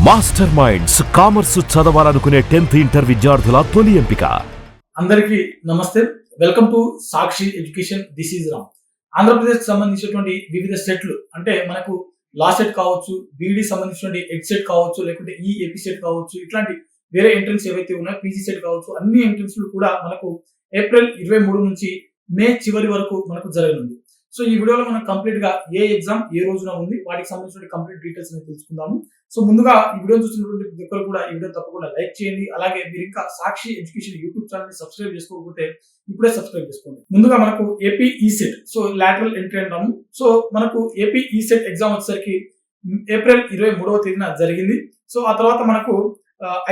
Master minds commerce చదవాలనుకునే 10th inter విద్యార్థుల తొలి ఎంపిక. అందరికీ నమస్తే. Welcome to Sakshi education. This is Ram. Andhra Pradesh సంబంధించినటువంటి వివిధ సెట్లు అంటే మనకు లా సెట్ కావచ్చు, బీఈడి సంబంధించినటువంటి ఎడ్ సెట్ కావచ్చు, లేకుంటే ఈ ఏపీ సెట్ కావచ్చు, ఇట్లాంటి వేరే ఎంట్రన్స్ ఏవైతే ఉన్నాయో పీజీ సెట్ కావచ్చు, అన్ని ఎంట్రన్స్ కూడా మనకు ఏప్రిల్ 23 నుంచి మే చివరి వరకు మనకు జరగనుంది. సో ఈ వీడియోలో మనం కంప్లీట్ గా ఏ ఎగ్జామ్ ఏ రోజున ఉంది, వాటికి సంబంధించిన కంప్లీట్ డీటెయిల్స్ అనేది తెలుసుకుందాము. సో ముందుగా ఈ వీడియో చూస్తున్నటువంటి ప్రతి ఒక్కరు కూడా ఈ వీడియో తప్పకుండా లైక్ చేయండి. అలాగే మీరు ఇంకా సాక్షి ఎడ్యుకేషన్ యూట్యూబ్ ఛానల్ ని సబ్స్క్రైబ్ చేసుకోకపోతే ఇప్పుడే సబ్స్క్రైబ్ చేసుకోండి. ముందుగా మనకు ఏపీ ఈ సెట్, సో లాటరల్ ఎంట్రీ అంటాము. సో మనకు ఏపీ ఈ సెట్ ఎగ్జామ్ వచ్చేసరికి ఏప్రిల్ 23వ తేదీన జరిగింది. సో ఆ తర్వాత మనకు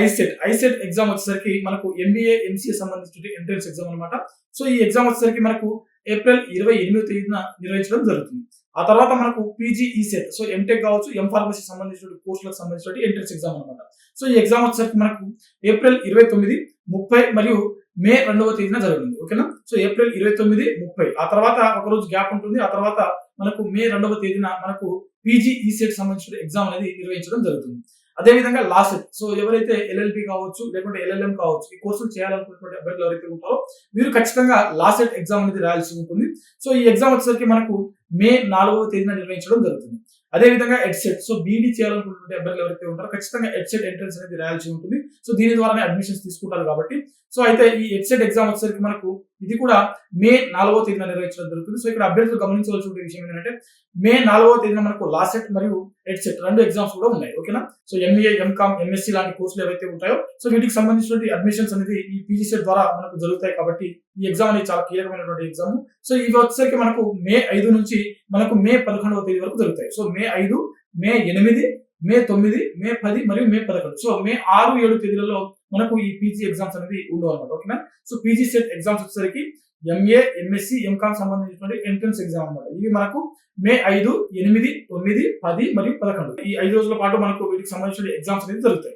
ఐసెట్ ఎగ్జామ్ వచ్చేసరికి మనకు ఎంబీఏ ఎంసీఏ సంబంధించిన ఎంట్రన్స్ ఎగ్జామ్ అనమాట. సో ఈ ఎగ్జామ్ వచ్చేసరికి మనకు ఏప్రిల్ 28వ తేదీన నిర్వహించడం జరుగుతుంది. ఆ తర్వాత మనకు పీజీ ఈ సెట్, సో ఎంటెక్ కావచ్చు, ఎం ఫార్మసీ సంబంధించిన కోర్సులకు సంబంధించిన ఎంట్రన్స్ ఎగ్జామ్ అనమాట. సో ఈ ఎగ్జామ్ వచ్చేసరికి మనకు ఏప్రిల్ 29, 30 మరియు మే 2వ తేదీన జరుగుతుంది. ఓకేనా. సో ఏప్రిల్ 29, 30 ఆ తర్వాత ఒక రోజు గ్యాప్ ఉంటుంది. ఆ తర్వాత మనకు మే 2వ తేదీన మనకు పీజీ ఈ సెట్ సంబంధించిన ఎగ్జామ్ అనేది నిర్వహించడం జరుగుతుంది. అదే విధంగా లా సెట్, సో ఎవరైతే ఎల్ఎల్బి కావచ్చు, లేకుంటే ఎల్ఎల్ఎం కావచ్చు, ఈ కోర్సులు చేయాలనుకున్నటువంటి అభ్యర్థులు ఎవరైతే ఉంటారో మీరు ఖచ్చితంగా లా సెట్ ఎగ్జామ్ అనేది రాయాల్సి ఉంటుంది. సో ఈ ఎగ్జామ్ వచ్చేసరికి మనకు మే 4వ తేదీన నిర్వహించడం జరుగుతుంది. అదే విధంగా ఎడ్సెట్, సో బీఈడి చేయాలనుకుంటుంటే అభ్యర్థులు ఎవరైతే ఉంటారో ఖచ్చితంగా ఎడ్సెట్ ఎంట్రన్స్ అనేది రాయాల్సి ఉంటుంది. సో దీని ద్వారానే అడ్మిషన్స్ తీసుకుంటారు కాబట్టి. సో అయితే ఈ ఎడ్సెట్ ఎగ్జామ్ వచ్చేసరికి మనకు ఇది కూడా మే 4వ తేదీన నిర్వహించడం జరుగుతుంది. సో ఇక్కడ అభ్యర్థులు గమనించవలసిన విషయం ఏంటంటే మే 4వ తేదీన మనకు లా సెట్ మరియు ఎడ్సెట్ రెండు ఎగ్జామ్స్ కూడా ఉన్నాయి. ఓకేనా. సో ఎంఏ, ఎంకామ్, ఎంఎస్సీ లాంటి కోర్సులు ఏవైతే ఉంటాయో సో వీటికి సంబంధించిన అడ్మిషన్స్ అనేది ఈ పీజీ సెట్ ద్వారా మనకు జరుగుతాయి కాబట్టి ఈ ఎగ్జామ్ అనేది చాలా కీలకమైనటువంటి ఎగ్జామ్. సో ఇవి వచ్చేసరికి మనకు మే 5 నుంచి మనకు మే 11వ తేదీ వరకు జరుగుతాయి. సో మే 5, మే 8, మే 9, మే 10 మరియు మే 11. సో మే 6, 7 తేదీలలో మనకు ఈ పీజీ ఎగ్జామ్స్ అనేది ఉండవు అనమాట. ఓకేనా. సో పీజీ సెట్ ఎగ్జామ్స్ వచ్చేసరికి ఎంఏ, ఎంఎస్సీ, ఎంకామ్ సంబంధించినటువంటి ఎంట్రన్స్ ఎగ్జామ్ అనమాట. ఇవి మనకు మే 5, 8, 9, 10 మరియు 11 ఈ 5 రోజుల పాటు మనకు వీటికి సంబంధించిన ఎగ్జామ్స్ అనేది జరుగుతాయి.